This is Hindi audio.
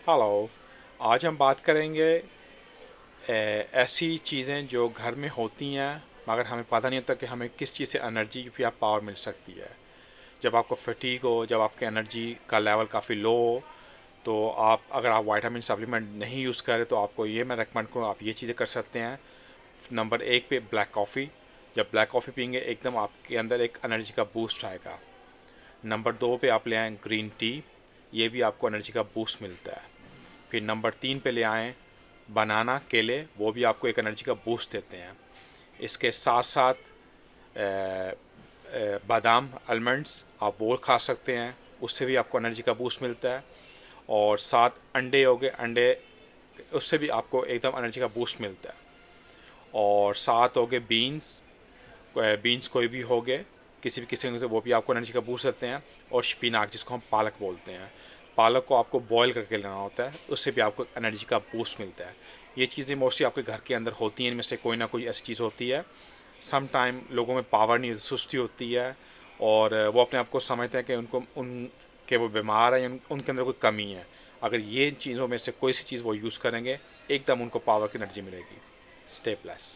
हेलो। आज हम बात करेंगे ऐसी चीज़ें जो घर में होती हैं मगर हमें पता नहीं होता कि हमें किस चीज़ से एनर्जी या पावर मिल सकती है। जब आपको फटीग हो, जब आपके एनर्जी का लेवल काफ़ी लो हो, तो अगर आप वाइटामिन सप्लीमेंट नहीं यूज़ करें तो आपको ये मैं रेकमेंड करूँ, आप ये चीज़ें कर सकते हैं। नंबर एक पे ब्लैक कॉफ़ी। जब ब्लैक कॉफ़ी पियेंगे एकदम आपके अंदर एक एनर्जी का बूस्ट आएगा। नंबर दो पे आप ले आएँ ग्रीन टी। ये भी आपको एनर्जी का बूस्ट मिलता है। फिर नंबर तीन पे ले आएँ बनाना, केले, वो भी आपको एक एनर्जी का बूस्ट देते हैं। इसके साथ साथ बादाम, आलमंड्स आप वो खा सकते हैं, उससे भी आपको एनर्जी का बूस्ट मिलता है। और साथ अंडे हो गए, अंडे उससे भी आपको एकदम एनर्जी का बूस्ट मिलता है। और साथ हो गए बीन्स, बीन्स कोई भी हो गए किसी भी किस्म से, वो भी आपको एनर्जी का बूस्ट देते हैं। और स्पिनाच जिसको हम पालक बोलते हैं, पालक को आपको बॉईल करके लेना होता है, उससे भी आपको एनर्जी का बूस्ट मिलता है। ये चीज़ें मोस्टली आपके घर के अंदर होती हैं, इनमें से कोई ना कोई ऐसी चीज़ होती है। सम टाइम लोगों में पावर नहीं, सुस्ती होती है और वो अपने आप को समझते हैं कि उनको उनके वो बीमार हैं, उनके अंदर कोई कमी है। अगर ये चीज़ों में से कोई सी चीज़ वो यूज़ करेंगे, एकदम उनको पावर की एनर्जी मिलेगी। Stay blessed.